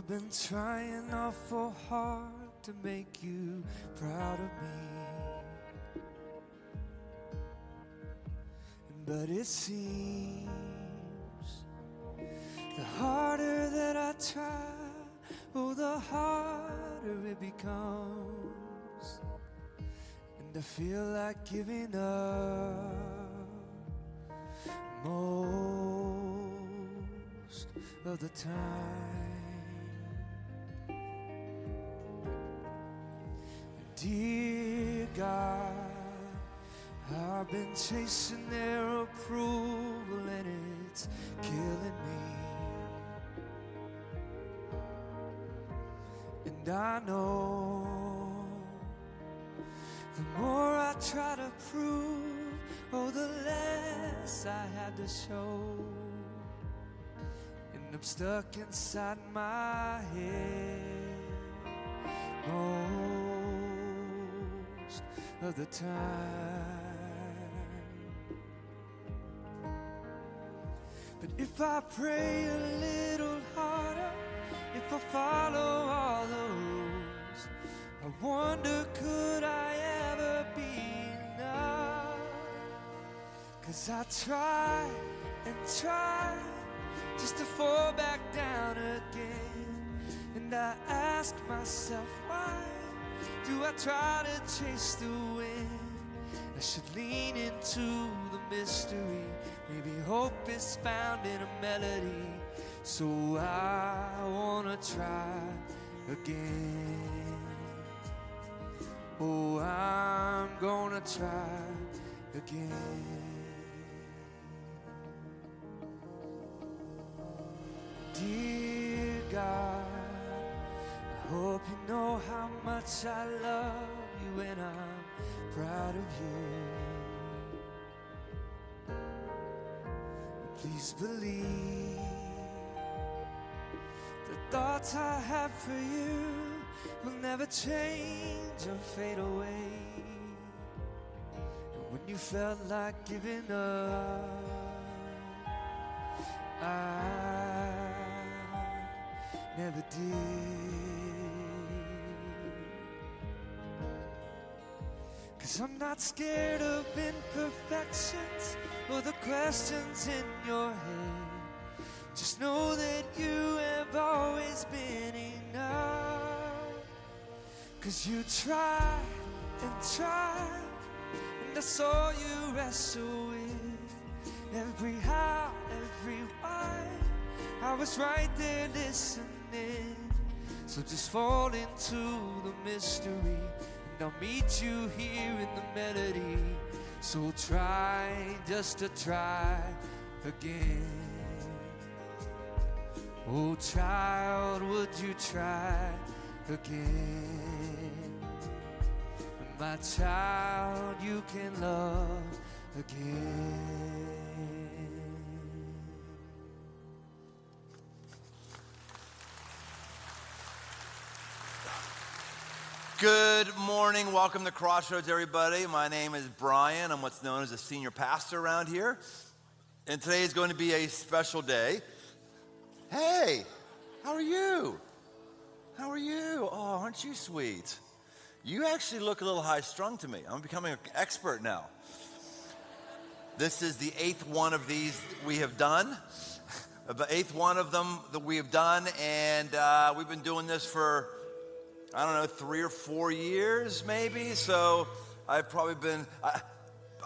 I've been trying awful hard to make you proud of me, but it seems the harder that I try, oh, the harder it becomes, and I feel like giving up most of the time. Dear God, I've been chasing their approval and it's killing me. And I know the more I try to prove, oh, the less I have to show. And I'm stuck inside my head most of the time. But if I pray a little harder, if I follow all the rules, I wonder could I ever be enough? 'Cause I try and try just to fall back down again, and I ask myself, why do I try to chase the wind? I should lean into the mystery. Maybe hope is found in a melody. So I wanna try again. Oh, I'm gonna try again. Dear God, I hope you know how much I love you and I'm proud of you. Please believe the thoughts I have for you will never change or fade away. And when you felt like giving up, I never did. 'Cause I'm not scared of imperfections or the questions in your head. Just know that you have always been enough. 'Cause you tried and tried, and I saw you wrestle with every how, every why. I was right there listening. So just fall into the mystery, and I'll meet you here in the melody. So try just to try again. Oh, child, would you try again? My child, you can love again. Good morning. Welcome to Crossroads, everybody. My name is Brian. I'm what's known as a senior pastor around here. And today is going to be a special day. Hey, how are you? How are you? Oh, aren't you sweet? You actually look a little high-strung to me. I'm becoming an expert now. This is the 8th one of these we have done. The 8th one of them that we have done, and we've been doing this for, I don't know, 3 or 4 years maybe. So I've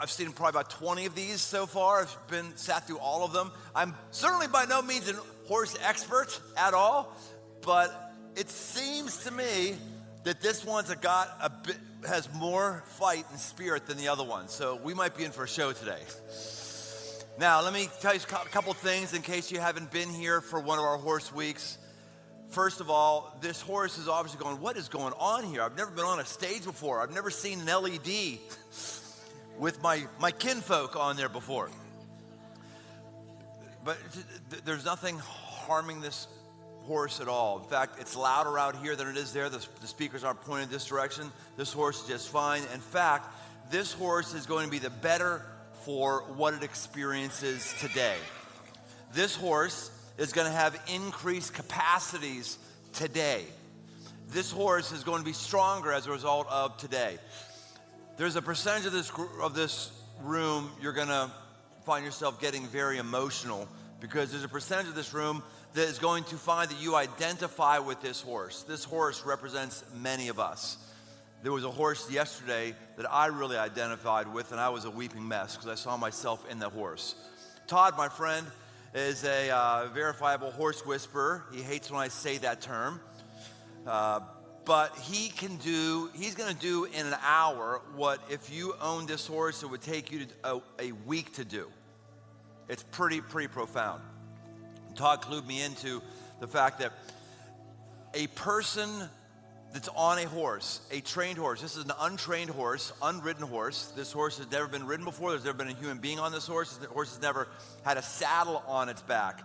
seen probably about 20 of these so far. I've sat through all of them. I'm certainly by no means a horse expert at all, but it seems to me that this one's has more fight and spirit than the other one. So we might be in for a show today. Now, let me tell you a couple things in case you haven't been here for one of our horse weeks. First of all, this horse is obviously going, what is going on here? I've never been on a stage before. I've never seen an LED with my kinfolk on there before. But there's nothing harming this horse at all. In fact, it's louder out here than it is there. The speakers aren't pointed this direction. This horse is just fine. In fact, this horse is going to be the better for what it experiences today. This horse is going to have increased capacities today. This horse is going to be stronger as a result of today. There's a percentage of this room you're going to find yourself getting very emotional, because there's a percentage of this room that is going to find that you identify with this horse. This horse represents many of us. There was a horse yesterday that I really identified with, and I was a weeping mess because I saw myself in the horse. Todd, my friend, is a verifiable horse whisperer. He hates when I say that term. But he's going to do in an hour what if you owned this horse, it would take you a week to do. It's pretty profound. Todd clued me into the fact that a person that's on a horse, a trained horse, this is an untrained horse, unridden horse. This horse has never been ridden before. There's never been a human being on this horse. The horse has never had a saddle on its back.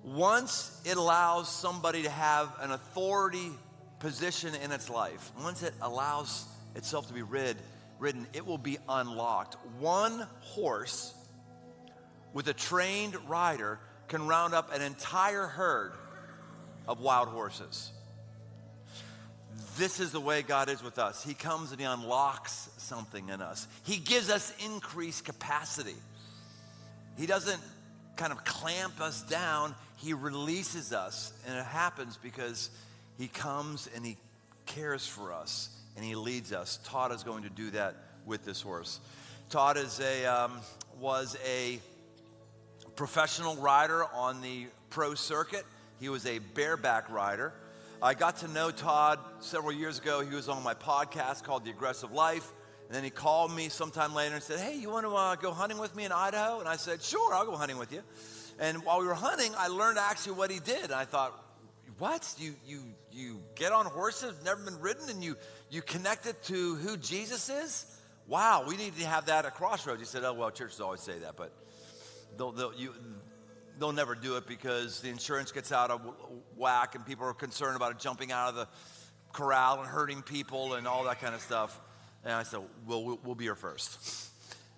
Once it allows somebody to have an authority position in its life, once it allows itself to be ridden, it will be unlocked. One horse with a trained rider can round up an entire herd of wild horses. This is the way God is with us. He comes and he unlocks something in us. He gives us increased capacity. He doesn't kind of clamp us down. He releases us, and it happens because he comes and he cares for us and he leads us. Todd is going to do that with this horse. Todd was a professional rider on the pro circuit. He was a bareback rider. I got to know Todd several years ago. He was on my podcast called The Aggressive Life. And then he called me sometime later and said, hey, you want to go hunting with me in Idaho? And I said, sure, I'll go hunting with you. And while we were hunting, I learned actually what he did. And I thought, what? You get on horses, never been ridden, and you connect it to who Jesus is? Wow, we need to have that at Crossroads. He said, oh, well, churches always say that, but they'll never do it because the insurance gets out of whack and people are concerned about it jumping out of the corral and hurting people and all that kind of stuff. And I said, well, we'll be here first.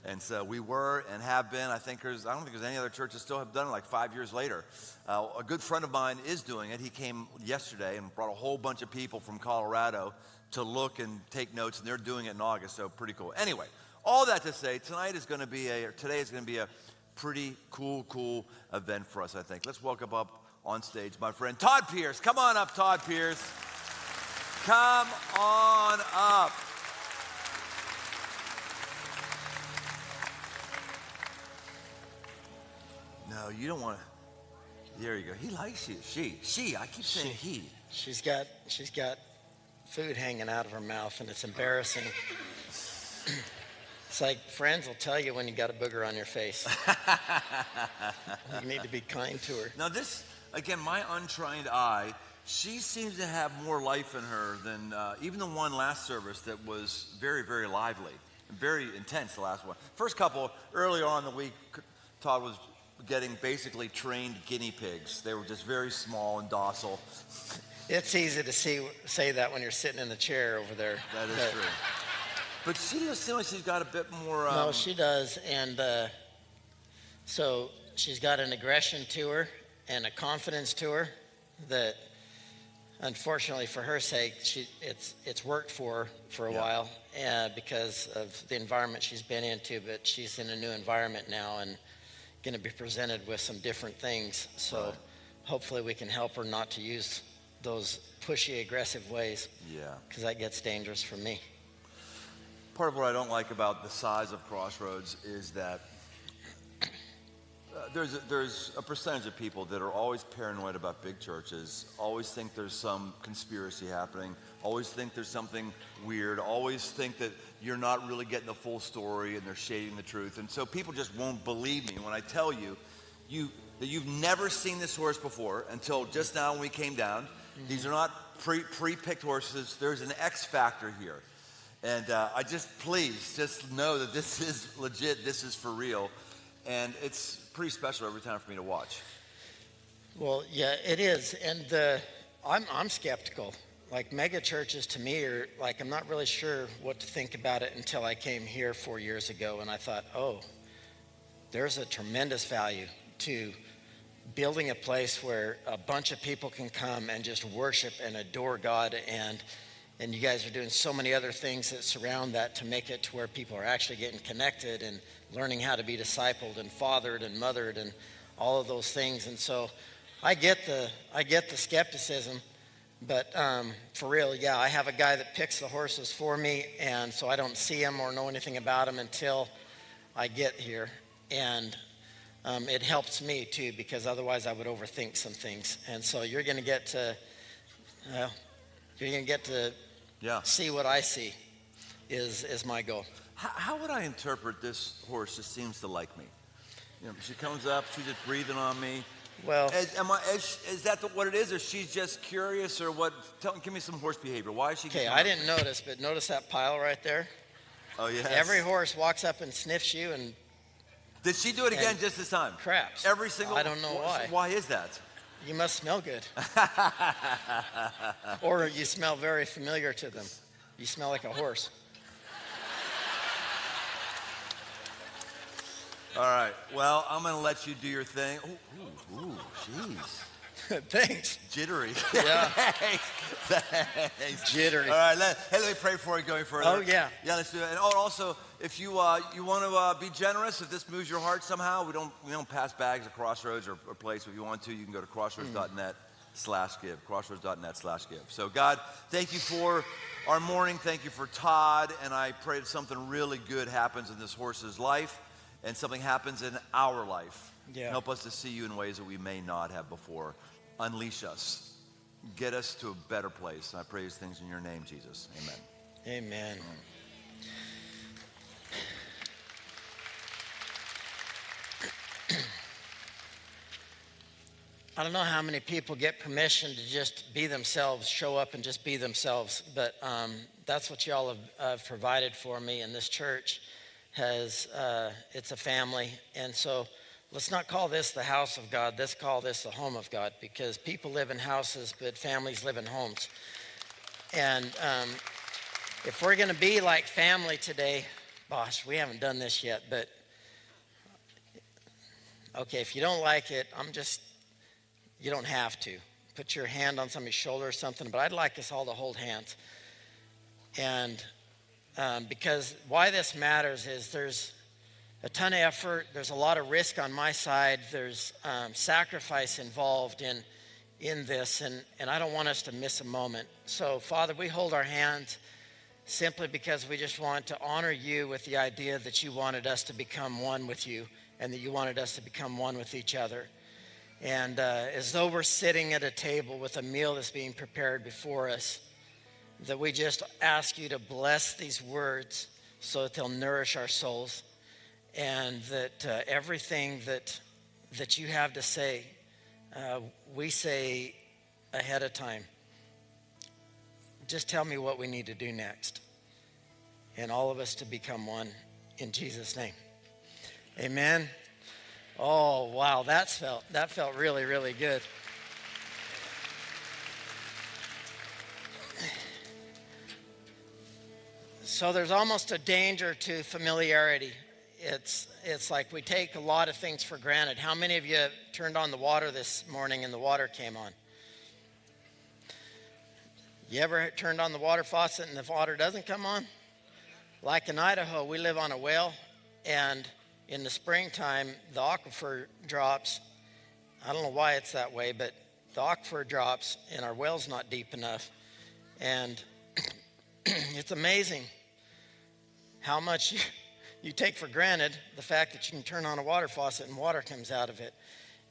And so we were and have been. I don't think there's any other churches still have done it like 5 years later. A good friend of mine is doing it. He came yesterday and brought a whole bunch of people from Colorado to look and take notes, and they're doing it in August, so pretty cool. Anyway, all that to say, today is going to be a pretty cool event for us, I think. Let's welcome up on stage my friend Todd Pierce. Come on up, Todd Pierce. Come on up. No, you don't want to. There you go. He likes you. She. I keep saying he. She's got food hanging out of her mouth, and it's embarrassing. It's like friends will tell you when you got a booger on your face. You need to be kind to her. Now this, again, my untrained eye, she seems to have more life in her than even the one last service that was very, very lively, very intense, the last one. First couple, earlier on in the week, Todd was getting basically trained guinea pigs. They were just very small and docile. It's easy to say that when you're sitting in the chair over there. That is true. But she does seem like she's got a bit more... No, she does. And so she's got an aggression to her and a confidence to her that, unfortunately for her sake, it's worked for a while because of the environment she's been into. But she's in a new environment now and going to be presented with some different things. So hopefully we can help her not to use those pushy, aggressive ways. Yeah. Because that gets dangerous for me. Part of what I don't like about the size of Crossroads is that there's a percentage of people that are always paranoid about big churches, always think there's some conspiracy happening, always think there's something weird, always think that you're not really getting the full story and they're shading the truth. And so people just won't believe me when I tell you that you've never seen this horse before until just now when we came down. Mm-hmm. These are not pre-picked horses. There's an X factor here. And please know that this is legit, this is for real. And it's pretty special every time for me to watch. Well, yeah, it is. And I'm skeptical. Like mega churches to me are like, I'm not really sure what to think about it until I came here 4 years ago. And I thought, there's a tremendous value to building a place where a bunch of people can come and just worship and adore God, and you guys are doing so many other things that surround that to make it to where people are actually getting connected and learning how to be discipled and fathered and mothered and all of those things. And so I get the skepticism, but for real, yeah, I have a guy that picks the horses for me, and so I don't see him or know anything about him until I get here. And it helps me too, because otherwise I would overthink some things. And so you're going to get to see what I see is my goal. How would I interpret this horse just seems to like me? You know, she comes up, she's just breathing on me. Well, Is that what it is, or she's just curious, or what? Give me some horse behavior. Why is she? Okay, I didn't notice, but notice that pile right there? Oh, yes. Every horse walks up and sniffs you and Did she do it again just this time? craps. Every single. I don't know why. Why is that? You must smell good. Or you smell very familiar to them. You smell like a horse. All right. Well, I'm going to let you do your thing. Ooh, jeez. Thanks. Jittery. Yeah. Thanks. Jittery. All right. Let me pray for you going further. Oh, yeah. Yeah, let's do it. And also, if you want to be generous, if this moves your heart somehow, we don't pass bags at Crossroads or place. If you want to, you can go to crossroads.net/give. Crossroads.net/give. So, God, thank you for our morning. Thank you for Todd. And I pray that something really good happens in this horse's life and something happens in our life. Yeah. Help us to see you in ways that we may not have before. Unleash us. Get us to a better place. And I pray these things in your name, Jesus. Amen. Amen. I don't know how many people get permission to just be themselves, show up and just be themselves, but that's what y'all have provided for me, and this church has, it's a family. And so let's not call this the house of God, let's call this the home of God, because people live in houses, but families live in homes. And if we're going to be like family today, boss, we haven't done this yet, but okay, if you don't like it, you don't have to. Put your hand on somebody's shoulder or something, but I'd like us all to hold hands. And because why this matters is there's a ton of effort, there's a lot of risk on my side, there's sacrifice involved in this, and I don't want us to miss a moment. So, Father, we hold our hands simply because we just want to honor you with the idea that you wanted us to become one with you and that you wanted us to become one with each other. And as though we're sitting at a table with a meal that's being prepared before us, that we just ask you to bless these words so that they'll nourish our souls, and that everything that you have to say, we say ahead of time. Just tell me what we need to do next, and all of us to become one in Jesus' name. Amen. Oh, wow, that felt really, really good. So there's almost a danger to familiarity. It's like we take a lot of things for granted. How many of you turned on the water this morning and the water came on? You ever turned on the water faucet and the water doesn't come on? Like in Idaho, we live on a well, and in the springtime, the aquifer drops. I don't know why it's that way, but the aquifer drops and our well's not deep enough. And it's amazing how much you take for granted the fact that you can turn on a water faucet and water comes out of it.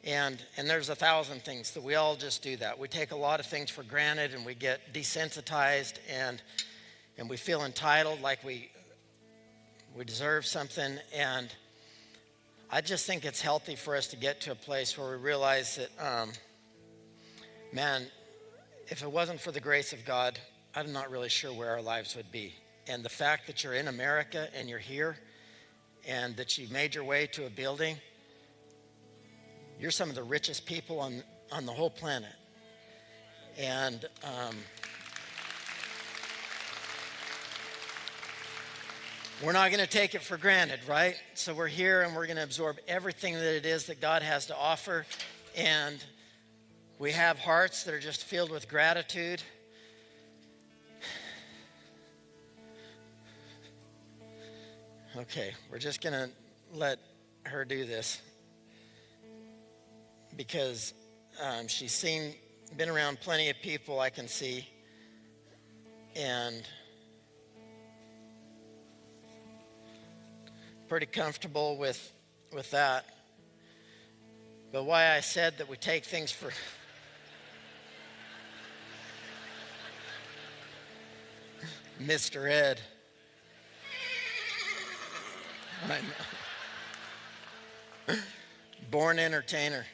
And there's 1,000 things that we all just do that. We take a lot of things for granted and we get desensitized and we feel entitled, like we deserve something. And I just think it's healthy for us to get to a place where we realize that, man, if it wasn't for the grace of God, I'm not really sure where our lives would be. And the fact that you're in America and you're here and that you made your way to a building, you're some of the richest people on the whole planet. And we're not going to take it for granted, right? So we're here and we're going to absorb everything that it is that God has to offer. And we have hearts that are just filled with gratitude. Okay, we're just going to let her do this because she's been around plenty of people I can see, and pretty comfortable with that. But why I said that we take things for Mr. Ed. I know. Born entertainer.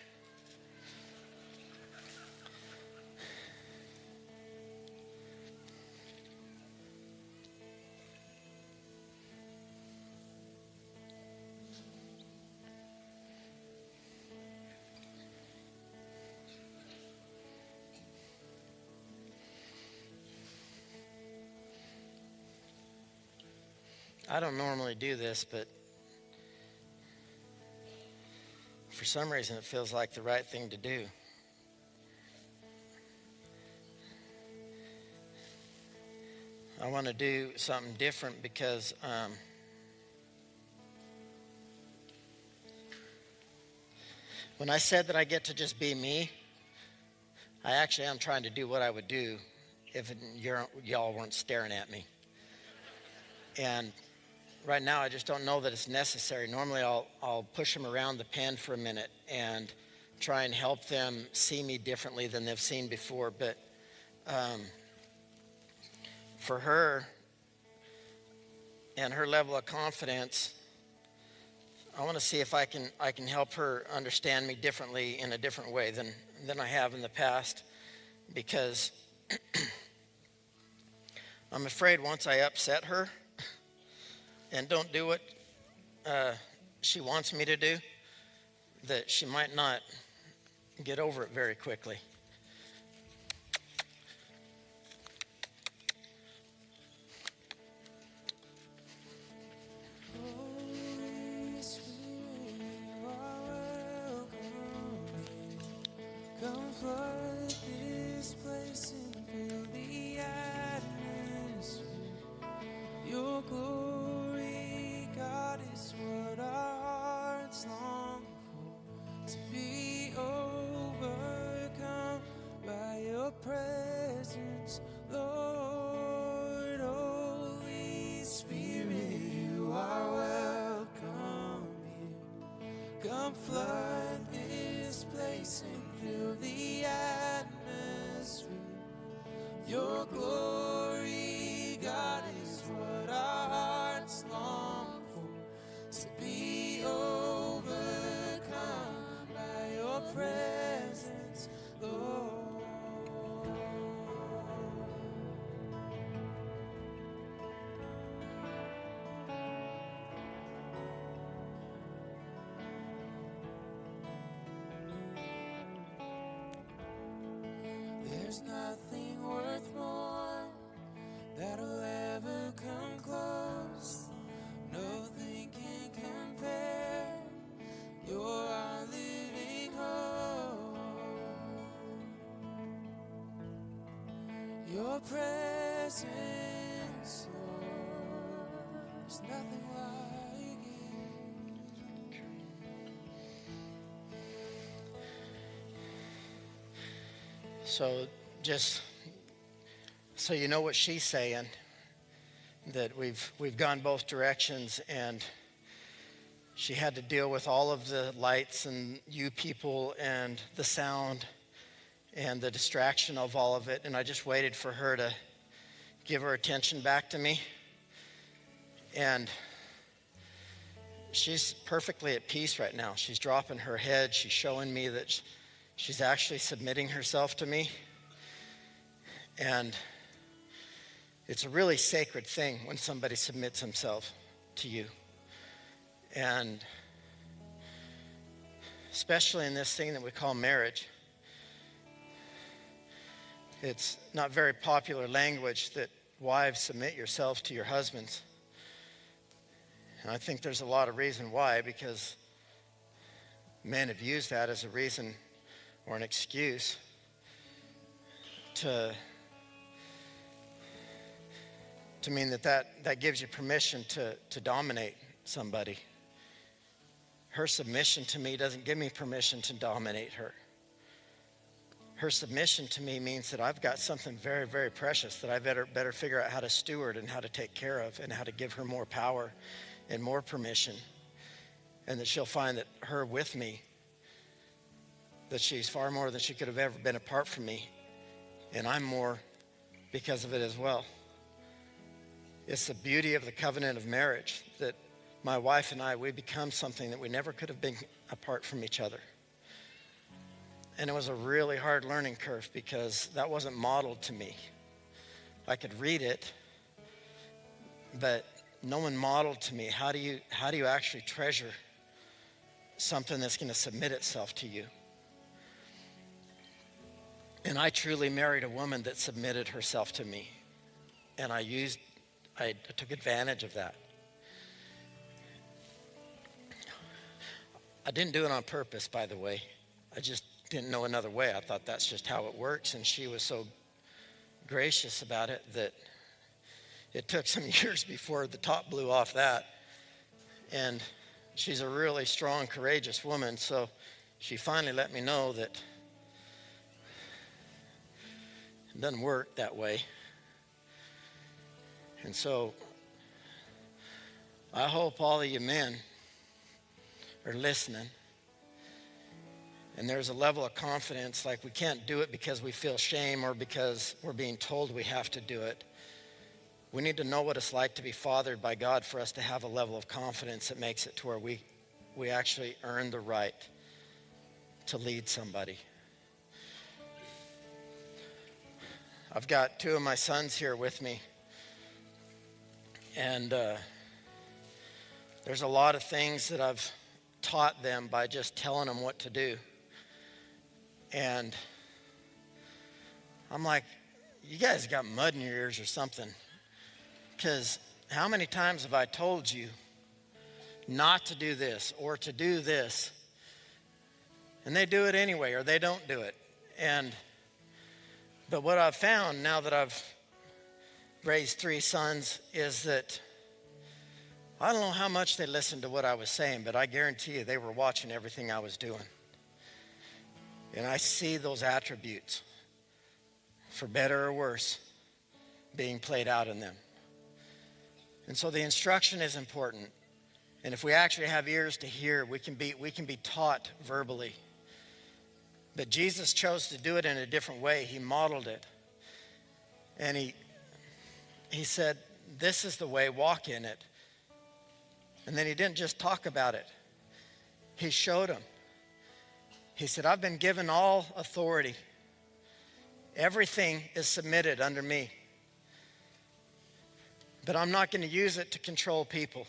I don't normally do this, but for some reason it feels like the right thing to do. I want to do something different because when I said that I get to just be me, I actually am trying to do what I would do if y'all weren't staring at me. And right now, I just don't know that it's necessary. Normally, I'll push them around the pen for a minute and try and help them see me differently than they've seen before. But for her and her level of confidence, I want to see if I can help her understand me differently in a different way than I have in the past. Because I'm afraid once I upset her and don't do what she wants me to do, that she might not get over it very quickly. Holy Spirit, you are welcome. Come flood this place and fill the atmosphere. Your glory, God, is what our hearts long for. To be overcome by your presence, Lord. Holy Spirit, you are welcome here. Come flood this place and fill the atmosphere. Your glory, God, is what our hearts long for. To be overcome by your presence, Lord. There's nothing worth more that'll ever come close. Nothing can compare. You're our living hope. Your presence, Lord, there's nothing like it. So just so you know what she's saying, that we've gone both directions, and she had to deal with all of the lights and you people and the sound and the distraction of all of it, and I just waited for her to give her attention back to me. And she's perfectly at peace right now. She's dropping her head. She's showing me that she's actually submitting herself to me. And it's a really sacred thing when somebody submits himself to you. And especially in this thing that we call marriage, it's not very popular language that wives submit yourself to your husbands. And I think there's a lot of reason why, because men have used that as a reason or an excuse to mean that gives you permission to dominate somebody. Her submission to me doesn't give me permission to dominate her. Her submission to me means that I've got something very, very precious that I better figure out how to steward and how to take care of, and how to give her more power and more permission. And that she'll find that her with me, that she's far more than she could have ever been apart from me. And I'm more because of it as well. It's the beauty of the covenant of marriage that my wife and I, we become something that we never could have been apart from each other. And it was a really hard learning curve because that wasn't modeled to me. I could read it, but no one modeled to me how do you actually treasure something that's going to submit itself to you. And I truly married a woman that submitted herself to me, and I took advantage of that. I didn't do it on purpose, by the way. I just didn't know another way. I thought that's just how it works, and she was so gracious about it that it took some years before the top blew off that. And she's a really strong, courageous woman, so she finally let me know that it doesn't work that way. And so I hope all of you men are listening. And there's a level of confidence, like we can't do it because we feel shame or because we're being told we have to do it. We need to know what it's like to be fathered by God for us to have a level of confidence that makes it to where we actually earn the right to lead somebody. I've got two of my sons here with me. And there's a lot of things that I've taught them by just telling them what to do. And I'm like, you guys got mud in your ears or something. Because how many times have I told you not to do this or to do this? And they do it anyway, or they don't do it. But what I've found now that I've raised 3 sons is that I don't know how much they listened to what I was saying, but I guarantee you they were watching everything I was doing. And I see those attributes, for better or worse, being played out in them. And so the instruction is important. And if we actually have ears to hear, we can be taught verbally. But Jesus chose to do it in a different way. He modeled it. And he said, this is the way, walk in it. And then he didn't just talk about it. He showed them. He said, I've been given all authority. Everything is submitted under me. But I'm not going to use it to control people.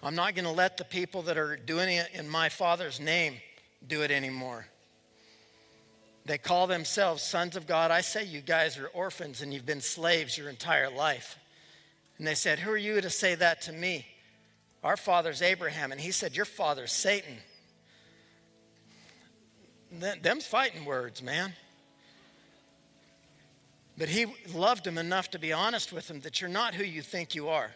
I'm not going to let the people that are doing it in my Father's name do it anymore. They call themselves sons of God. I say you guys are orphans and you've been slaves your entire life. And they said, who are you to say that to me? Our father's Abraham. And he said, your father's Satan. Them's fighting words, man. But he loved him enough to be honest with him that you're not who you think you are.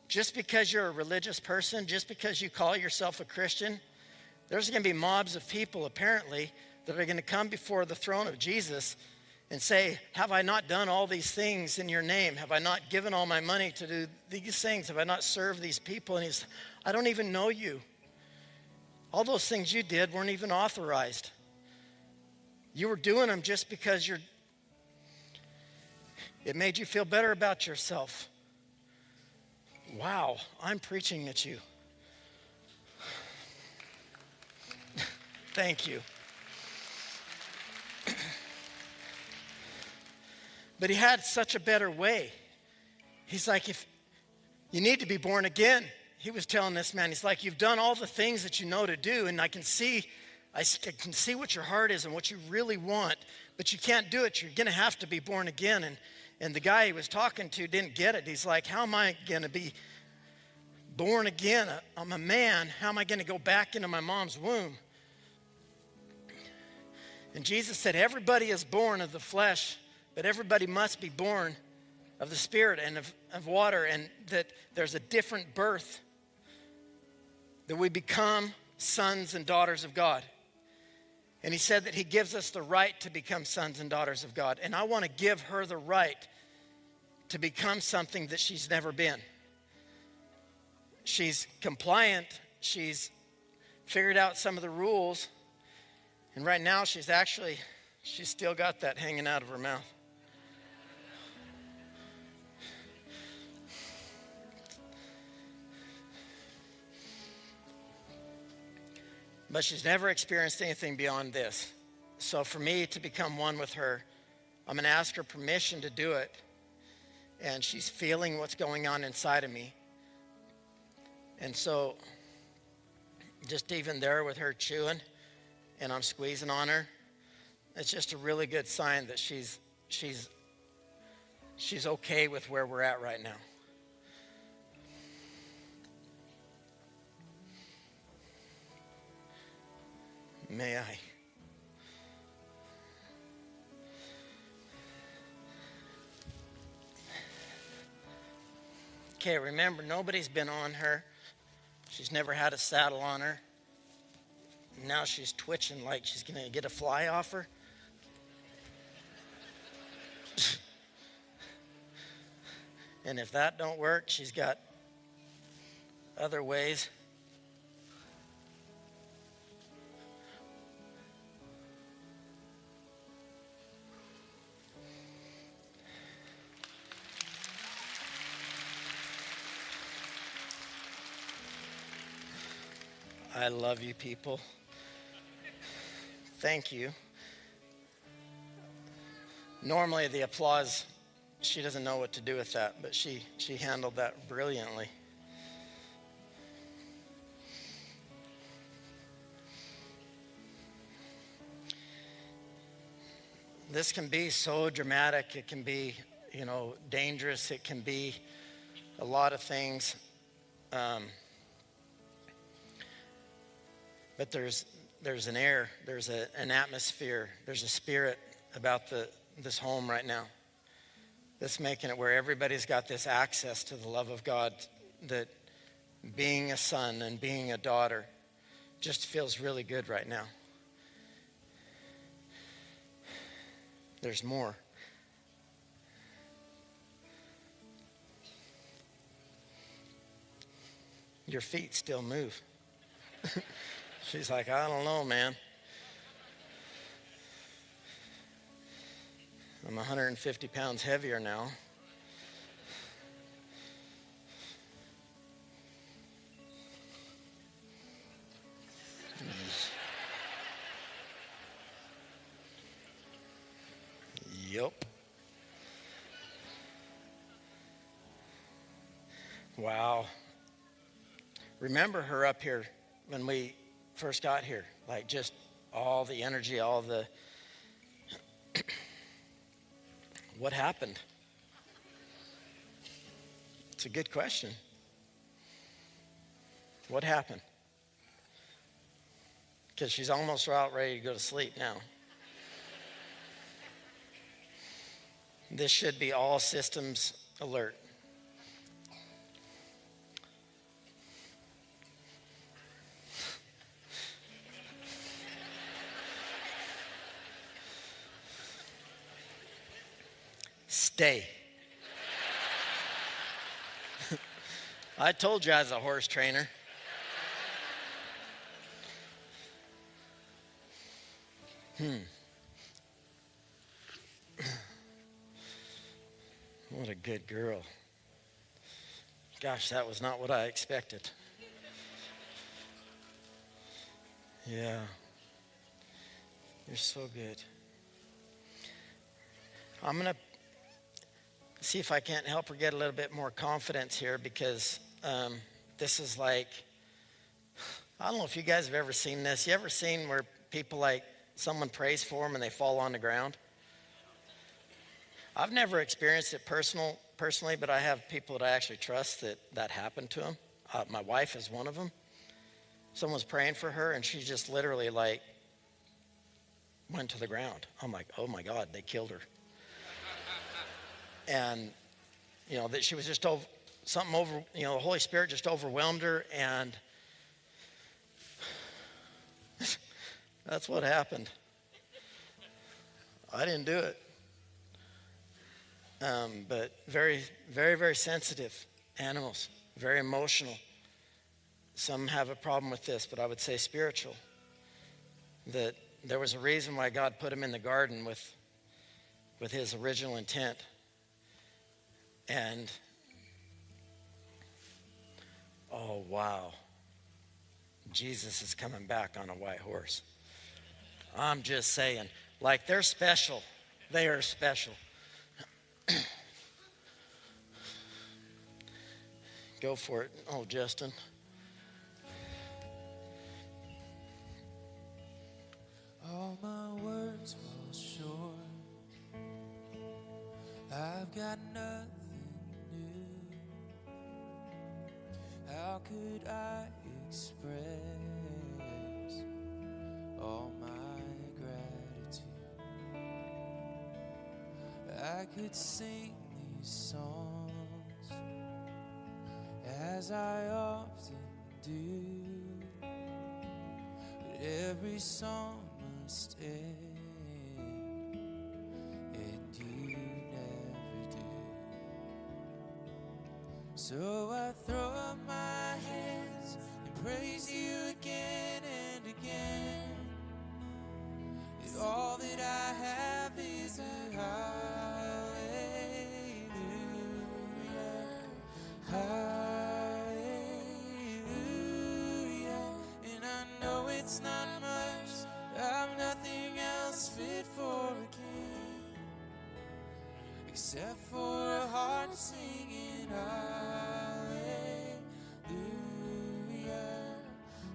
Just because you're a religious person, just because you call yourself a Christian, there's going to be mobs of people apparently that are going to come before the throne of Jesus and say, have I not done all these things in your name? Have I not given all my money to do these things? Have I not served these people? And I don't even know you. All those things you did weren't even authorized. You were doing them just because it made you feel better about yourself. Wow, I'm preaching at you. Thank you. But he had such a better way. He's like, if you need to be born again, he was telling this man, he's like, you've done all the things that you know to do, and I can see what your heart is and what you really want, but you can't do it. You're going to have to be born again. And the guy he was talking to didn't get it. He's like, how am I going to be born again? I'm a man. How am I going to go back into my mom's womb? And Jesus said, everybody is born of the flesh, but everybody must be born of the Spirit and of water, and that there's a different birth, that we become sons and daughters of God. And he said that he gives us the right to become sons and daughters of God. And I want to give her the right to become something that she's never been. She's compliant. She's figured out some of the rules. And right now she's still got that hanging out of her mouth. But she's never experienced anything beyond this. So for me to become one with her, I'm going to ask her permission to do it. And she's feeling what's going on inside of me. And so just even there with her chewing and I'm squeezing on her, it's just a really good sign that she's okay with where we're at right now. May I? Okay, remember, nobody's been on her. She's never had a saddle on her. Now she's twitching like she's going to get a fly off her. And if that don't work, she's got other ways. I love you people. Thank you. Normally the applause, she doesn't know what to do with that, but she handled that brilliantly. This can be so dramatic. It can be, dangerous. It can be a lot of things. But there's an air, there's an atmosphere, there's a spirit about this home right now that's making it where everybody's got this access to the love of God, that being a son and being a daughter just feels really good right now. There's more. Your feet still move. She's like, I don't know, man. I'm 150 pounds heavier now. Yup. Wow. Remember her up here when we first got here, like just all the energy, all the what happened? It's a good question. What happened? Because she's almost out ready to go to sleep now. This should be all systems alert. Stay. I told you I was a horse trainer. What a good girl. Gosh, that was not what I expected. Yeah. You're so good. I'm going to see if I can't help her get a little bit more confidence here, because this is like, I don't know if you guys have ever seen this. You ever seen where people, like, someone prays for them and they fall on the ground? I've never experienced it personally, but I have people that I actually trust that happened to them. My wife is one of them. Someone's praying for her and she just literally, like, went to the ground. I'm like, oh my God, they killed her. And, that she was just the Holy Spirit just overwhelmed her, and that's what happened. I didn't do it. But very, very, very sensitive animals, very emotional. Some have a problem with this, but I would say spiritual. That there was a reason why God put them in the garden with his original intent. And, oh wow, Jesus is coming back on a white horse. I'm just saying, like, they're special. They are special. Go for it. Oh, Justin. All my words fall short. I've got nothing new. How could I express all my gratitude? I could sing these songs as I often do, but every song must end, and you never do. So I throw up my hands and praise you again and again. If all that I have is a hallelujah, hallelujah. And I know it's not much, I'm nothing else fit for a king, except for a heart singing hallelujah,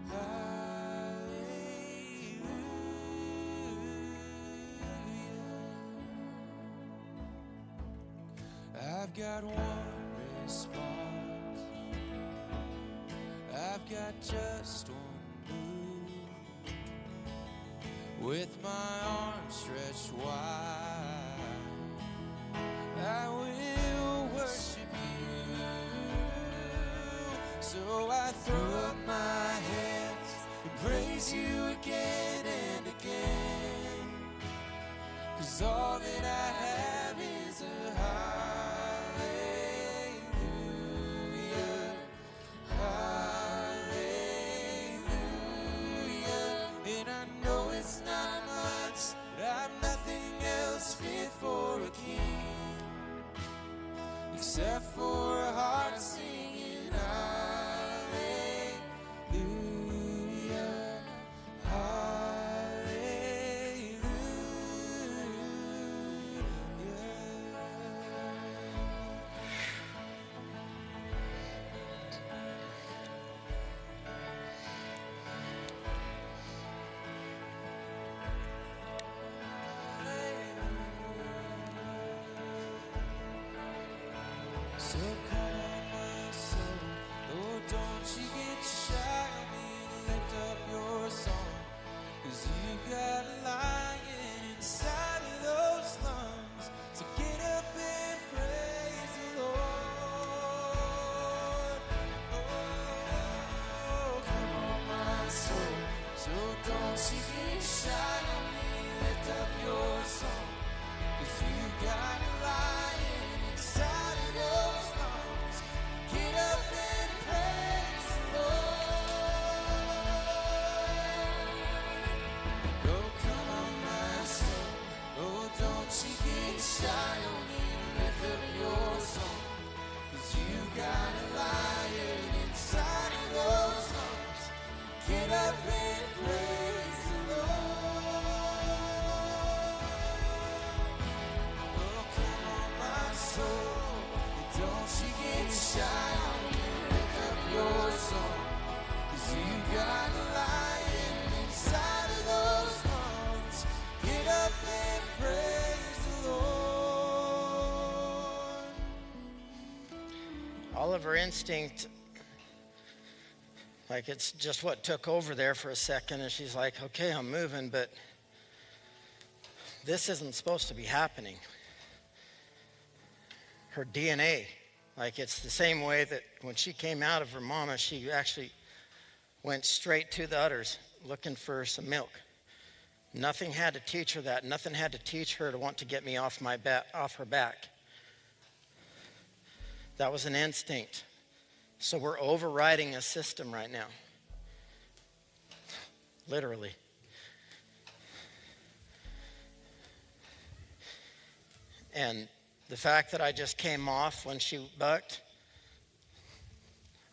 hallelujah. I've got one response, I've got just one move, with my arms stretched wide, I will worship you. So I throw up my hands and praise you again and again, 'cause all that I have is a hallelujah, hallelujah. And I know it's not much, but I'm nothing else fit for a king, except for a heart singing hallelujah, So come on, my soul, oh, don't you get shy on me, lift up your song, 'cause you got a lion inside of those lungs. So get up and praise the Lord. Oh, come on, my soul, so don't you get shy on me, lift up your song, 'cause you got a lion inside of those lungs. Get up and praise the Lord. Oh, come on, my soul, oh, don't you get shy on me, lift up your song, 'cause you got a lion inside of those lungs. Get up and praise the Lord. Oh, come on, my soul, don't you get shy on me, lift up your song, 'cause you got a lion inside of those lungs. Get up and praise the Lord. All of her instinct, like, it's just what took over there for a second, and she's like, okay, I'm moving, but this isn't supposed to be happening. Her DNA, like it's the same way that when she came out of her mama, she actually went straight to the udders looking for some milk. Nothing had to teach her that. Nothing had to teach her to want to get me off her back. That was an instinct. So we're overriding a system right now. Literally. And the fact that I just came off when she bucked,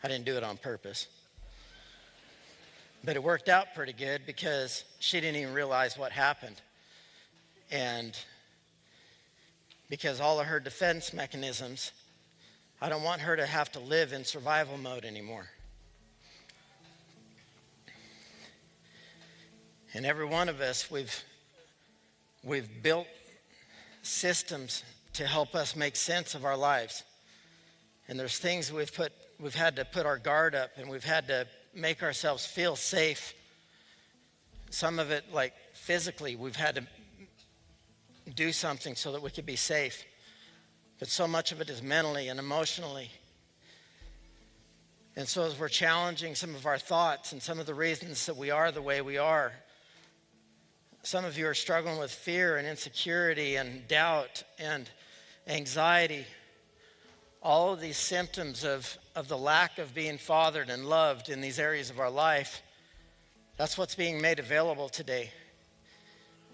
I didn't do it on purpose. But it worked out pretty good because she didn't even realize what happened. And because all of her defense mechanisms, I don't want her to have to live in survival mode anymore. And every one of us, we've built systems to help us make sense of our lives. And there's things we've had to put our guard up, and we've had to make ourselves feel safe. Some of it, like physically, we've had to do something so that we could be safe. But so much of it is mentally and emotionally. And so as we're challenging some of our thoughts and some of the reasons that we are the way we are, some of you are struggling with fear and insecurity and doubt and anxiety. All of these symptoms of the lack of being fathered and loved in these areas of our life, that's what's being made available today.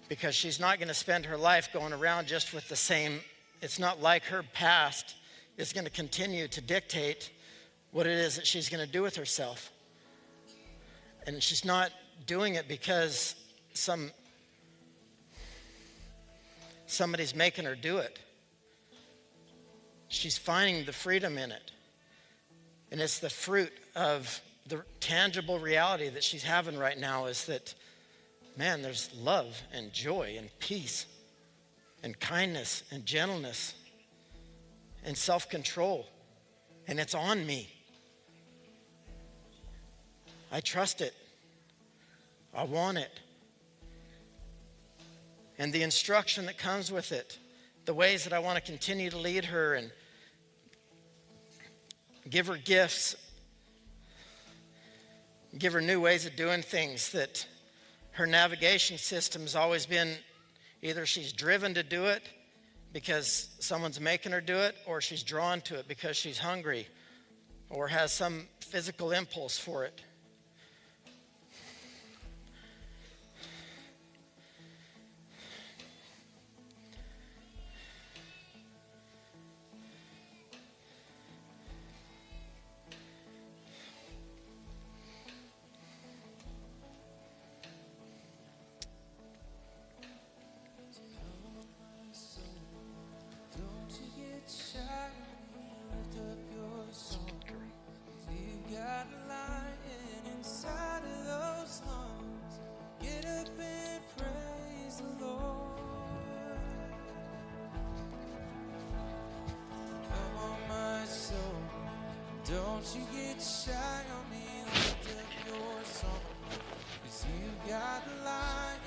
Because she's not going to spend her life going around just with the same. It's not like her past is going to continue to dictate what it is that she's going to do with herself. And she's not doing it because somebody's making her do it. She's finding the freedom in it. And it's the fruit of the tangible reality that she's having right now is that, man, there's love and joy and peace and kindness and gentleness and self-control. And it's on me. I trust it. I want it. And the instruction that comes with it, the ways that I want to continue to lead her and give her gifts, give her new ways of doing things, that her navigation system has always been either she's driven to do it because someone's making her do it, or she's drawn to it because she's hungry or has some physical impulse for it. Don't you get shy on me, lift up your song, 'cause you got a lion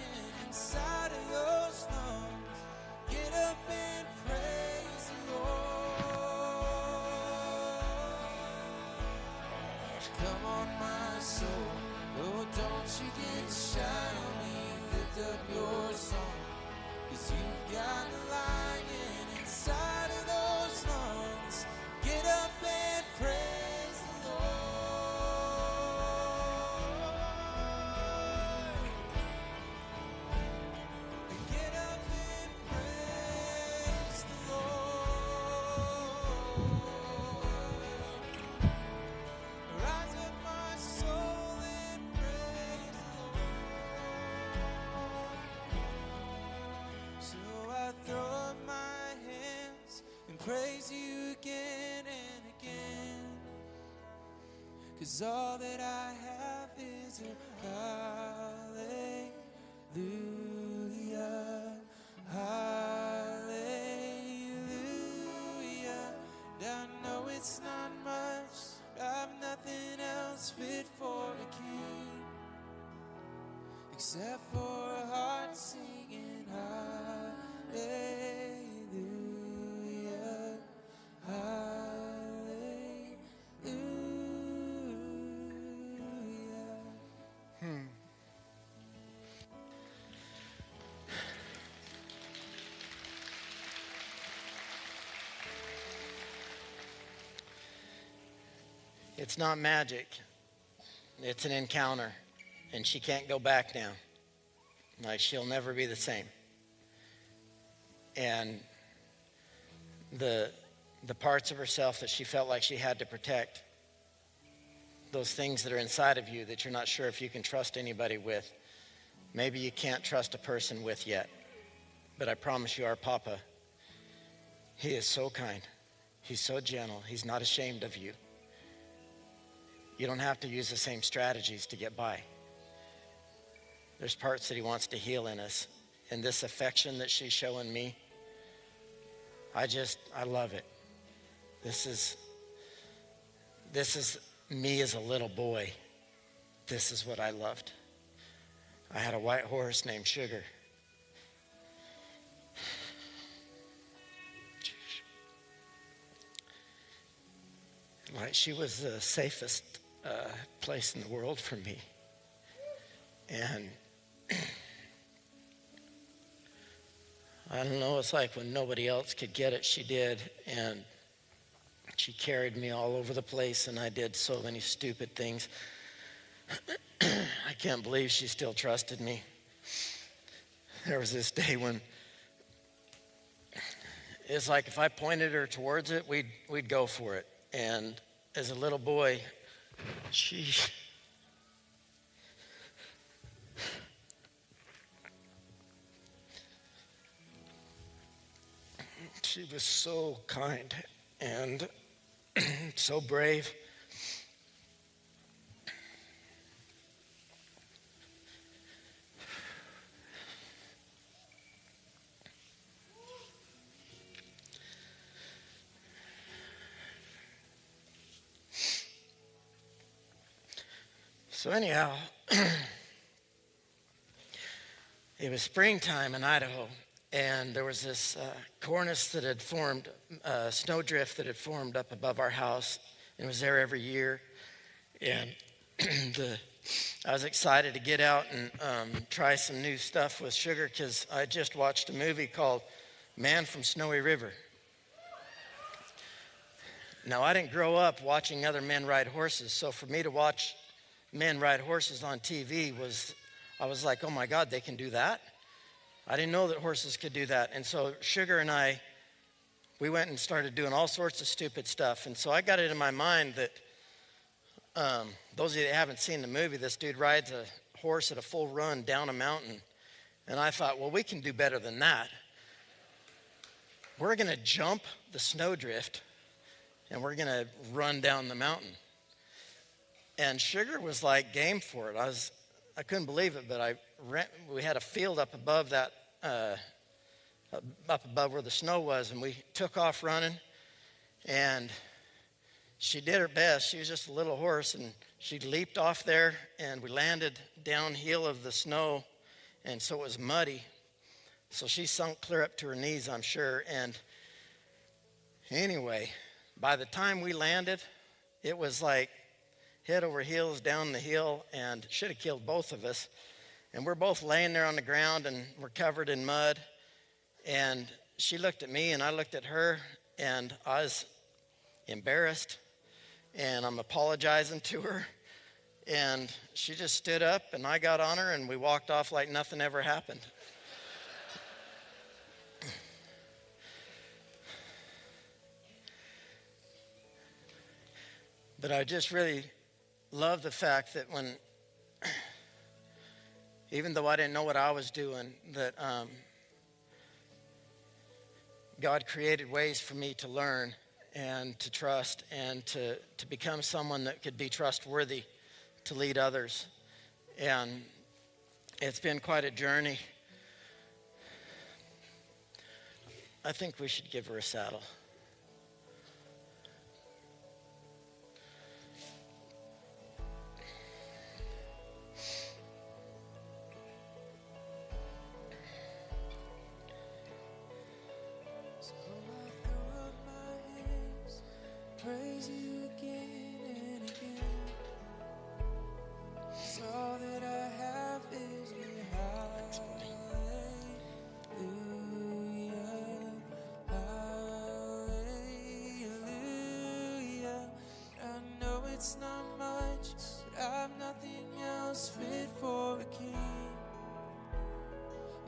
inside of those lungs. Get up and praise the Lord. Come on, my soul, oh, don't you get shy on me, lift up your song, 'cause you got a lion inside of those lungs. Get up and praise. Praise you again and again, 'cause all that I have is a hallelujah, hallelujah. And I know it's not much, but I've nothing else fit for a king, except for a heart singing hallelujah. It's not magic. It's an encounter. And she can't go back now. Like, she'll never be the same. And the parts of herself that she felt like she had to protect, those things that are inside of you that you're not sure if you can trust anybody with, maybe you can't trust a person with yet. But I promise you, our Papa, he is so kind. He's so gentle. He's not ashamed of you. You don't have to use the same strategies to get by. There's parts that he wants to heal in us. And this affection that she's showing me, I love it. This is me as a little boy. This is what I loved. I had a white horse named Sugar. Like, she was the safest place in the world for me. And I don't know, it's like when nobody else could get it, she did. And she carried me all over the place, and I did so many stupid things. I can't believe she still trusted me. There was this day when it's like if I pointed her towards it, we'd go for it. And as a little boy, she was so kind and so brave. So anyhow, it was springtime in Idaho, and there was this cornice that had formed, snowdrift that had formed up above our house, and it was there every year. And I was excited to get out and try some new stuff with Sugar, because I just watched a movie called Man from Snowy River. Now, I didn't grow up watching other men ride horses, so for me to watch men ride horses on TV I was like, oh my God, they can do that? I didn't know that horses could do that. And so Sugar and I, we went and started doing all sorts of stupid stuff. And so I got it in my mind that those of you that haven't seen the movie, this dude rides a horse at a full run down a mountain. And I thought, well, we can do better than that. We're going to jump the snowdrift, and we're going to run down the mountain. And Sugar was like game for it. I couldn't believe it, but we had a field up above that, up above where the snow was, and we took off running. And she did her best. She was just a little horse, and she leaped off there, and we landed downhill of the snow, and so it was muddy. So she sunk clear up to her knees, I'm sure. And anyway, by the time we landed, it was like head over heels down the hill, and should have killed both of us. And we're both laying there on the ground, and we're covered in mud. And she looked at me, and I looked at her, and I was embarrassed, and I'm apologizing to her. And she just stood up, and I got on her, and we walked off like nothing ever happened. But I just really love the fact that when, even though I didn't know what I was doing, that God created ways for me to learn and to trust and to become someone that could be trustworthy to lead others. And it's been quite a journey. I think we should give her a saddle. Praise you again and again. 'Cause all that I have is your hallelujah, hallelujah. I know it's it's not much, but I've nothing else fit for a king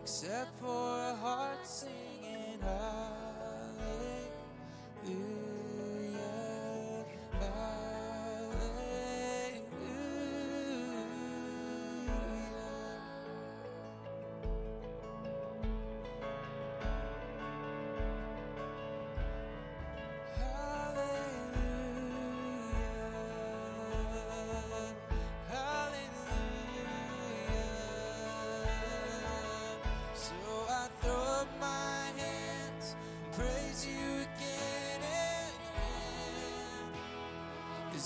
except for a heart singing hallelujah,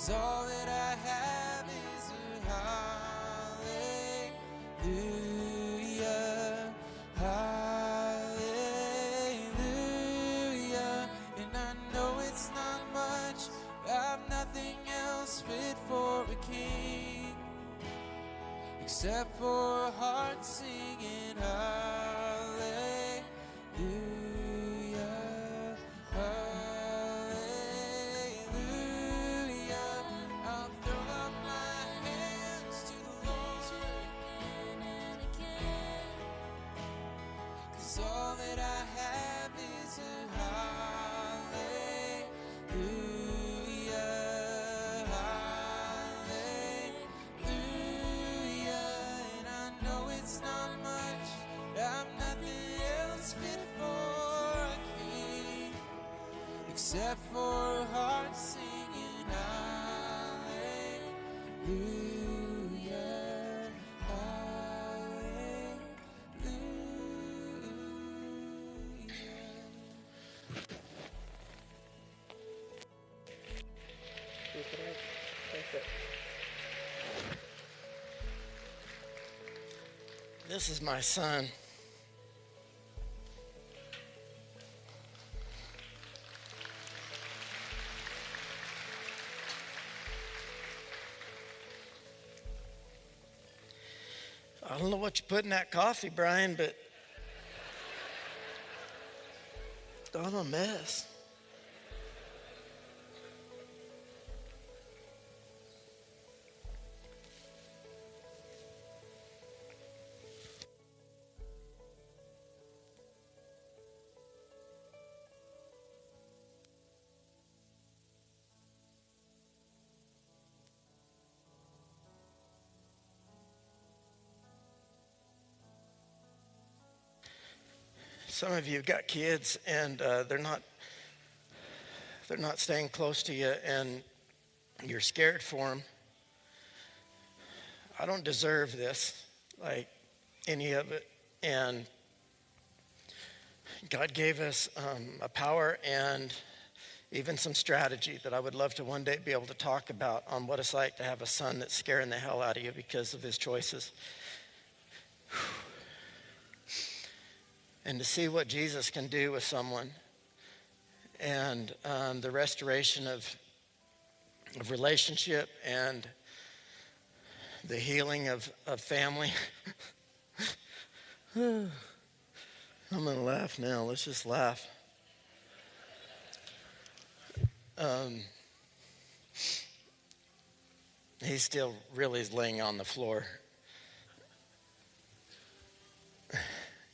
all that I have is a hallelujah, hallelujah. And I know it's not much, but I've nothing else fit for a king except for a heart singing hallelujah, hallelujah. I'll throw up my hands to the Lord again and again, 'cause all that I have is a hallelujah, hallelujah. And I know it's not much, but I'm nothing else fit for a king except for a heart singing hallelujah, hallelujah. This is my son. I don't know what you put in that coffee, Brian, but I'm a mess. Some of you have got kids and they're not staying close to you and you're scared for them. I don't deserve this, like any of it. And God gave us a power and even some strategy that I would love to one day be able to talk about on what it's like to have a son that's scaring the hell out of you because of his choices. And to see what Jesus can do with someone and the restoration of relationship and the healing of family. I'm going to laugh now. Let's just laugh. He still really is laying on the floor.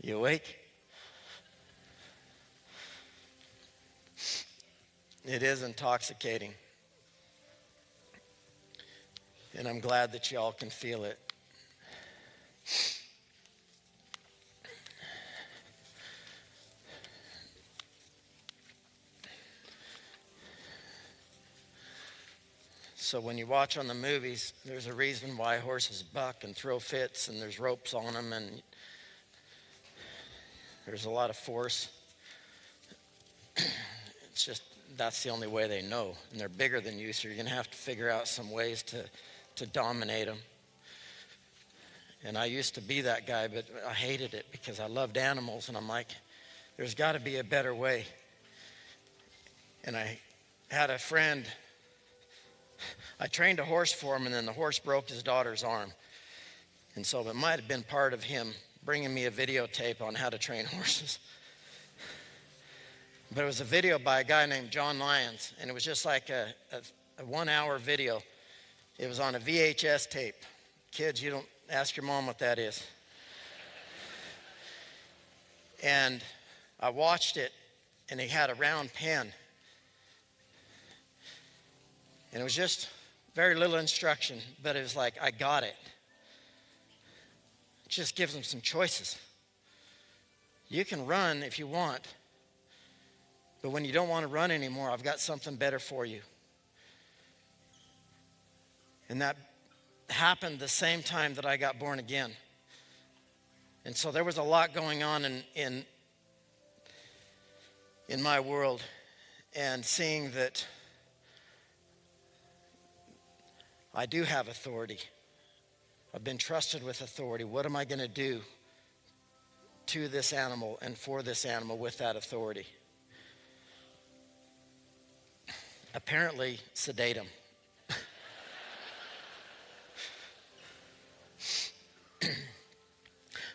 You awake? It is intoxicating. And I'm glad that y'all can feel it. So when you watch on the movies, there's a reason why horses buck and throw fits, and there's ropes on them, and there's a lot of force. It's just, that's the only way they know. And they're bigger than you, so you're going to have to figure out some ways to dominate them. And I used to be that guy, but I hated it because I loved animals, and I'm like, there's got to be a better way. And I had a friend, I trained a horse for him, and then the horse broke his daughter's arm. And so it might have been part of him bringing me a videotape on how to train horses. But it was a video by a guy named John Lyons, and it was just like a 1 hour video It was on a VHS tape. Kids, you don't ask your mom what that is. And I watched it, and it had a round pen. And it was just very little instruction, but it was like, I got it. It just gives them some choices. You can run if you want, but when you don't want to run anymore, I've got something better for you. And that happened the same time that I got born again. And so there was a lot going on in my world, and seeing that I do have authority. I've been trusted with authority. What am I going to do to this animal and for this animal with that authority? Apparently, sedate him.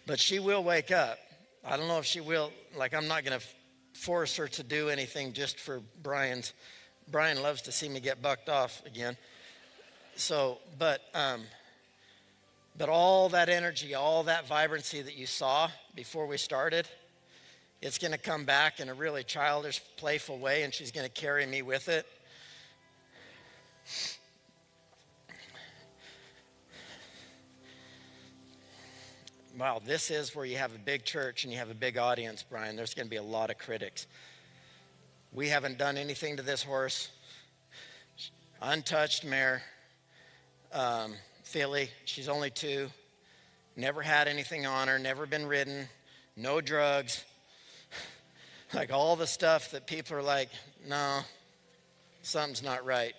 But she will wake up. I don't know if she will. Like, I'm not going to force her to do anything just for Brian's. Brian loves to see me get bucked off again. So, but all that energy, all that vibrancy that you saw before we started, it's going to come back in a really childish, playful way, and she's going to carry me with it. Wow, this is where you have a big church and you have a big audience, Brian. There's going to be a lot of critics. We haven't done anything to this horse. Untouched mare. Filly, she's only 2. Never had anything on her, never been ridden, no drugs. Like all the stuff that people are like, no, something's not right.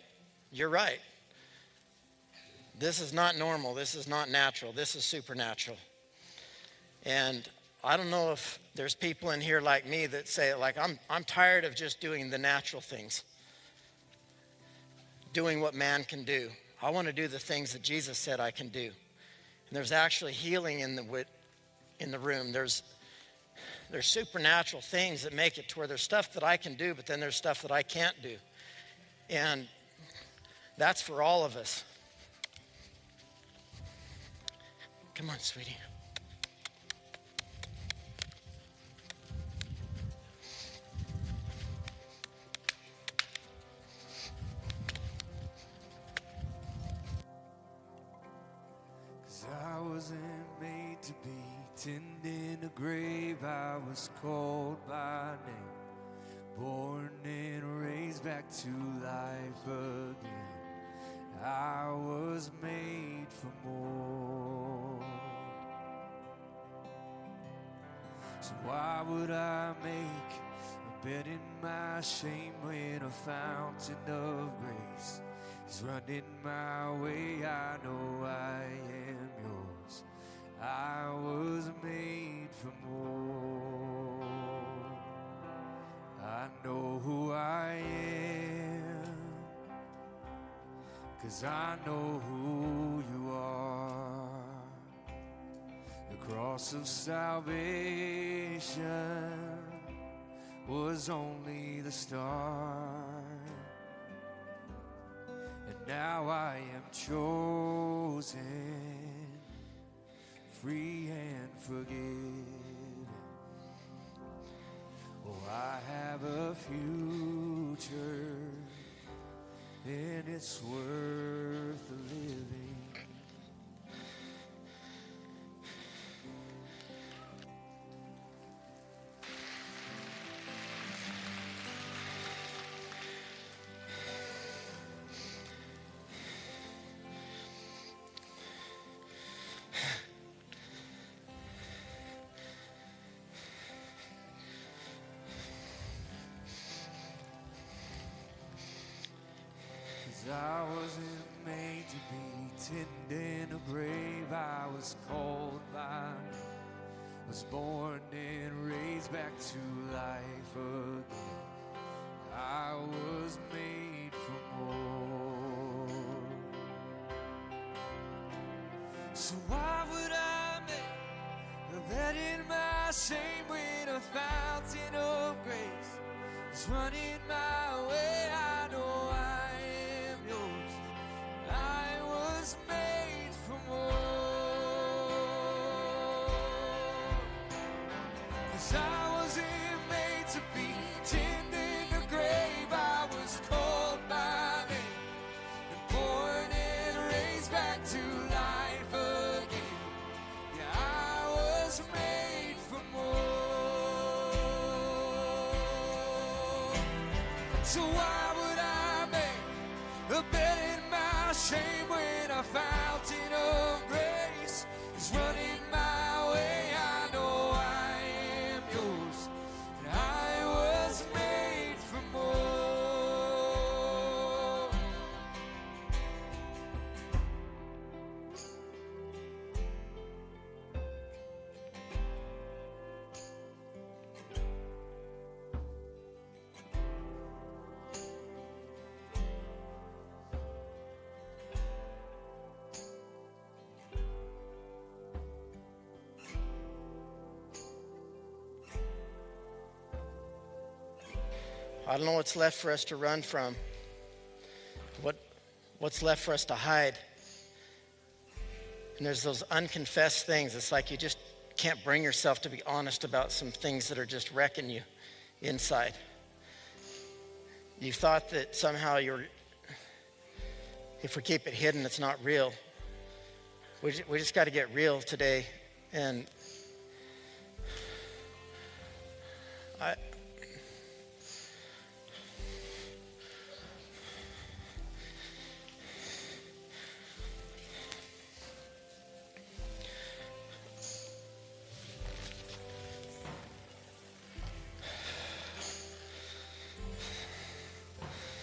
You're right. This is not normal. This is not natural. This is supernatural. And I don't know if there's people in here like me that say, like, I'm tired of just doing the natural things, doing what man can do. I want to do the things that Jesus said I can do. And there's actually healing in the room. There's supernatural things that make it to where there's stuff that I can do, but then there's stuff that I can't do. And that's for all of us. Come on, sweetie. I wasn't made to be tending a grave. I was called by name, born and raised back to life again. I was made for more. So why would I make a bed in my shame when a fountain of grace is running my way? I know I am yours. I was made for more. I know who I am, 'cause I know who you are. The cross of salvation was only the start. Now I am chosen, free and forgiven. Oh, I have a future, and it's worth living. I wasn't made to be tending a grave. I was called by name, was born and raised back to life again. I was made for more. So why would I make a bed in my shame when a fountain of grace is running my way? I know I am yours. I So why would I make a bed in my shame when a fountain of grace is running my way? I know I am yours, and I was made for more. I don't know what's left for us to run from. What's left for us to hide. And there's those unconfessed things. It's like you just can't bring yourself to be honest about some things that are just wrecking you inside. You thought that somehow if we keep it hidden, it's not real. We just got to get real today. And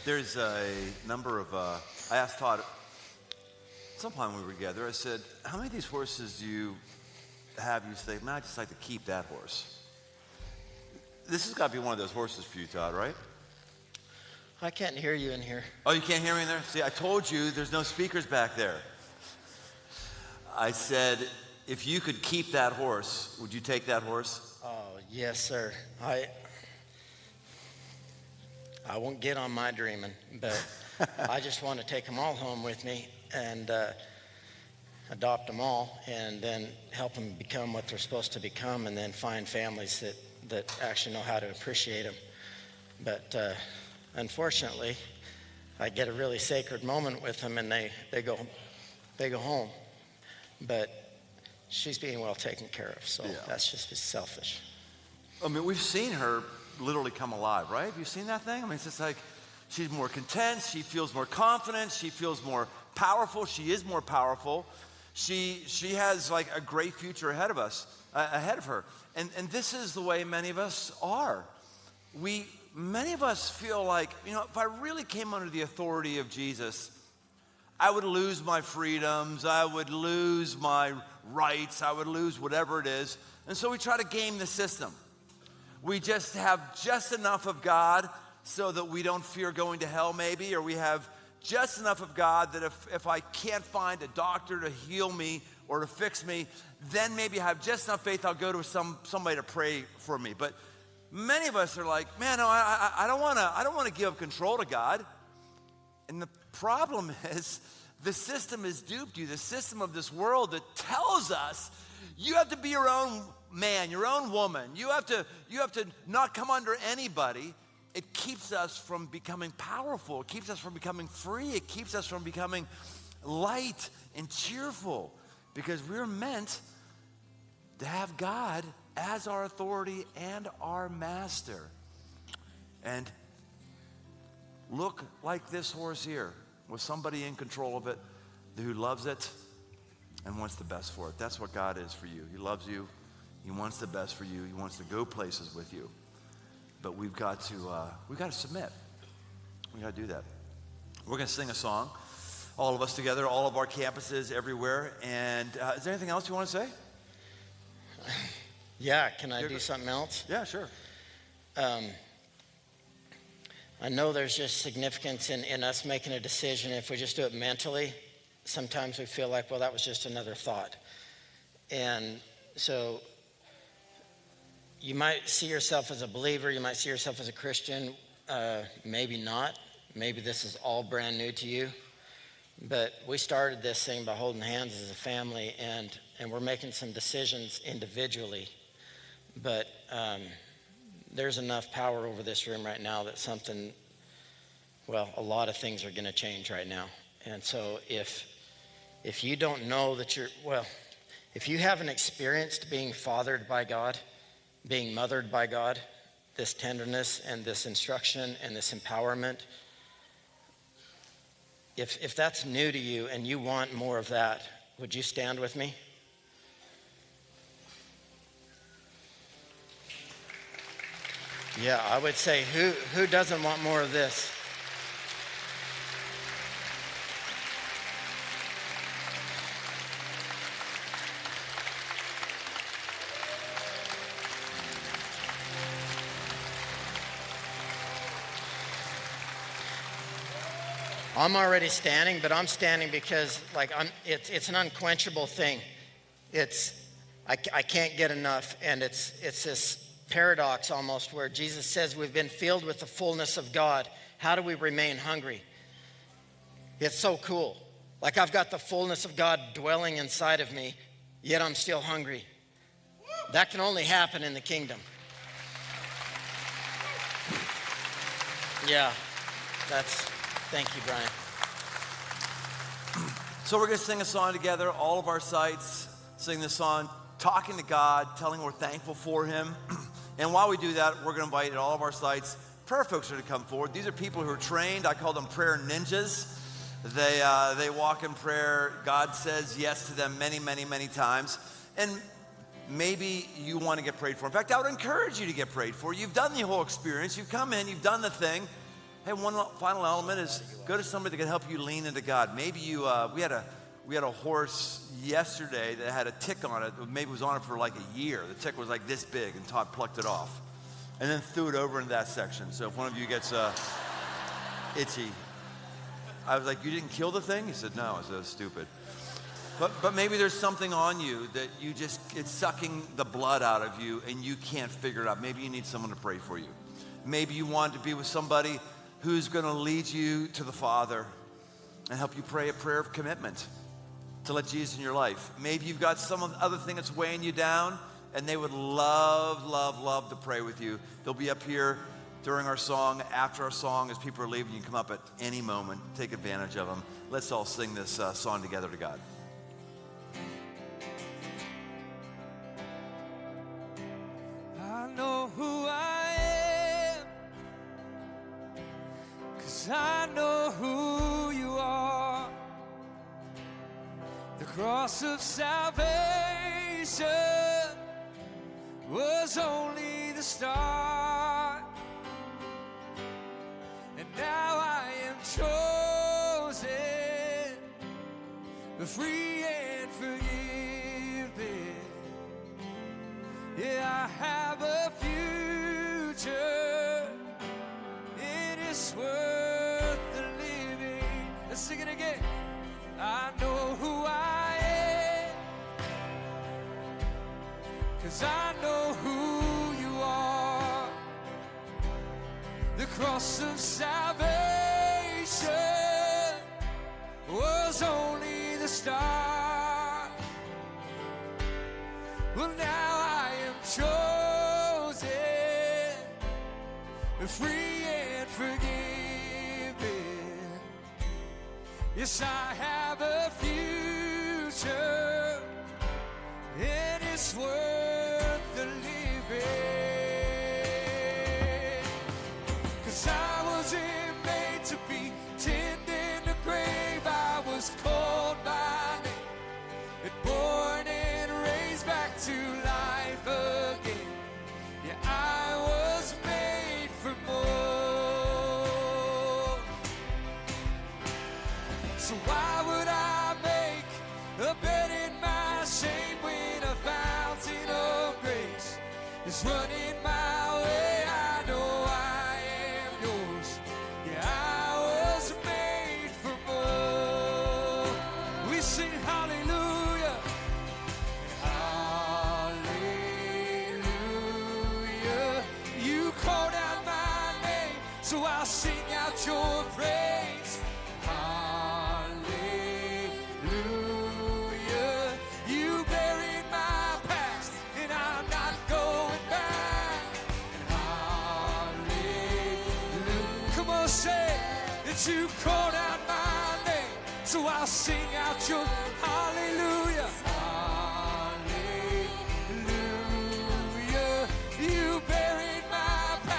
There's a number of, I asked Todd, sometime when we were together, I said, how many of these horses do you have you say, man, I'd just like to keep that horse? This has got to be one of those horses for you, Todd, right? I can't hear you in here. Oh, you can't hear me in there? See, I told you there's no speakers back there. I said, if you could keep that horse, would you take that horse? Oh, yes, sir. I won't get on my dreaming, but I just want to take them all home with me and adopt them all and then help them become what they're supposed to become and then find families that actually know how to appreciate them. But unfortunately, I get a really sacred moment with them and they go home. But she's being well taken care of, so that's just selfish. I mean, we've seen her literally come alive, right? Have you seen that thing? I mean, it's just like she's more content, she feels more confident, she feels more powerful, she is more powerful. She has like a great future ahead of her. And this is the way many of us are. Many of us feel like, if I really came under the authority of Jesus, I would lose my freedoms, I would lose my rights, I would lose whatever it is. And so we try to game the system. We just have just enough of God so that we don't fear going to hell maybe, or we have just enough of God that if I can't find a doctor to heal me or to fix me, then maybe I have just enough faith I'll go to somebody to pray for me. But many of us are like, man, no, I don't want to give up control to God. And the problem is the system has duped you. The system of this world that tells us you have to be your own man, your own woman. You have to not come under anybody. It keeps us from becoming powerful. It keeps us from becoming free. It keeps us from becoming light and cheerful, because we're meant to have God as our authority and our master. And look like this horse here, with somebody in control of it who loves it and wants the best for it. That's what God is for you. He loves you. He wants the best for you. He wants to go places with you. But we've got to submit. We got to do that. We're going to sing a song, all of us together, all of our campuses, everywhere. And is there anything else you want to say? Yeah, can I do something else? Yeah, sure. I know there's just significance in us making a decision. If we just do it mentally, sometimes we feel like, well, that was just another thought. And so you might see yourself as a believer, you might see yourself as a Christian, maybe not. Maybe this is all brand new to you. But we started this thing by holding hands as a family, and we're making some decisions individually. But there's enough power over this room right now that a lot of things are going to change right now. And so if you don't know that if you haven't experienced being fathered by God, being mothered by God, this tenderness and this instruction and this empowerment. If that's new to you and you want more of that, would you stand with me? Yeah, I would say, who doesn't want more of this? I'm already standing, but I'm standing because it's an unquenchable thing. I can't get enough, and it's this paradox almost where Jesus says we've been filled with the fullness of God. How do we remain hungry? It's so cool. Like I've got the fullness of God dwelling inside of me, yet I'm still hungry. That can only happen in the kingdom. Yeah, thank you, Brian. So we're going to sing a song together, all of our sites, sing this song, talking to God, telling we're thankful for him. And while we do that, we're going to invite all of our sites, prayer folks are to come forward. These are people who are trained. I call them prayer ninjas. They walk in prayer. God says yes to them many, many, many times. And maybe you want to get prayed for. In fact, I would encourage you to get prayed for. You've done the whole experience. You've come in, you've done the thing. Hey, one final element is go to somebody that can help you lean into God. Maybe we had a horse yesterday that had a tick on it. Maybe it was on it for like a year. The tick was like this big, and Todd plucked it off and then threw it over into that section. So if one of you gets itchy, I was like, you didn't kill the thing? He said, no. I said, that's stupid. But maybe there's something on you that it's sucking the blood out of you and you can't figure it out. Maybe you need someone to pray for you. Maybe you want to be with somebody who's going to lead you to the Father and help you pray a prayer of commitment to let Jesus in your life. Maybe you've got some other thing that's weighing you down, and they would love, love, love to pray with you. They'll be up here during our song, after our song, as people are leaving. You can come up at any moment, take advantage of them. Let's all sing this song together to God. I know who I am, 'cause I know who you are. The cross of salvation was only the start, and now I am chosen, free and forgiven. Yeah, I have a future, it is worth the living. Let's sing it again. I know who I am, 'cause I know who you are. The cross of salvation was only the start. Well, now I am chosen, free and forgiven. Yes, I have a future, and it's worth the living. 'Cause I wasn't made to be tended in the grave. I was called by name and born and raised back to life again. Yeah, I was made for more. So why would I make a bed in my shame when a fountain of grace is running my way? I know I am yours. Yeah, I was made for more. We sing hallelujah, hallelujah. You called out my name, so I'll sing out your praise. Hallelujah. You buried my past, and I'm not going back. Hallelujah. Come on, say that you called out my name, so I'll sing out your hallelujah. Hallelujah. You buried my past.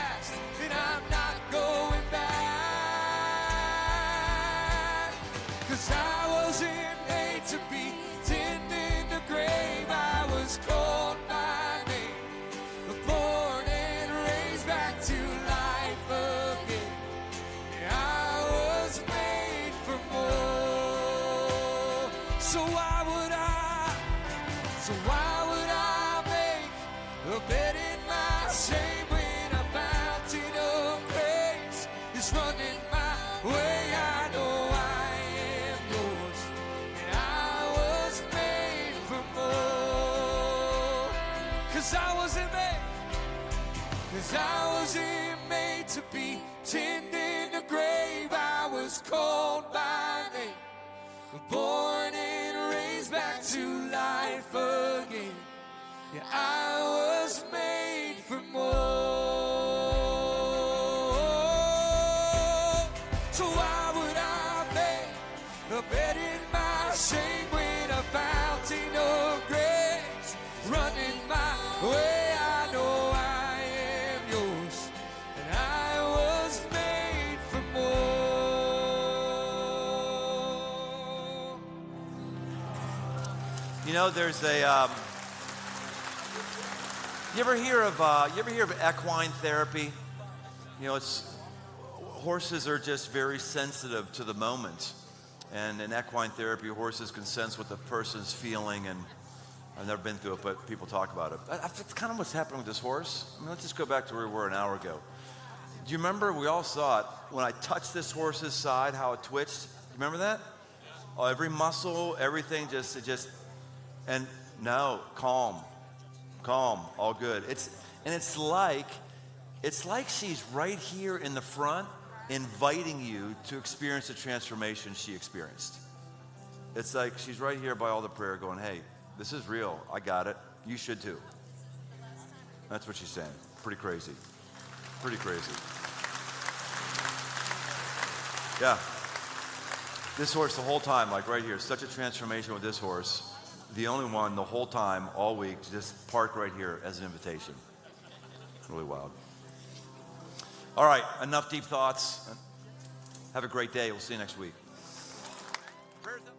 to be tending the grave. I was called by name, born and raised back to life again. I was made for more. So why would I make a bed in my shame when a fountain of grace is running my way? I know I am yours, and I was made for more. 'Cause I wasn't made to be tending the grave. I was called by name, born and raised back to life again. Yeah, I was made for more. So why would I make a bed in my shame when a fountain of grace running my way? I know I am yours, and I was made for more. You know, there's a. You ever hear of equine therapy? You know, horses are just very sensitive to the moment, and in equine therapy, horses can sense what the person's feeling. And I've never been through it, but people talk about it. It's kind of what's happening with this horse. I mean, let's just go back to where we were an hour ago. Do you remember? We all saw it when I touched this horse's side, how it twitched. You remember that? Oh, every muscle, everything, and no, calm, all good. It's like she's right here in the front, inviting you to experience the transformation she experienced. It's like she's right here by all the prayer, going, "Hey, this is real. I got it. You should too." That's what she's saying. Pretty crazy. Pretty crazy. Yeah. This horse the whole time, like right here, such a transformation with this horse. The only one the whole time, all week, just parked right here as an invitation. Really wild. All right, enough deep thoughts. Have a great day. We'll see you next week. Prayers up.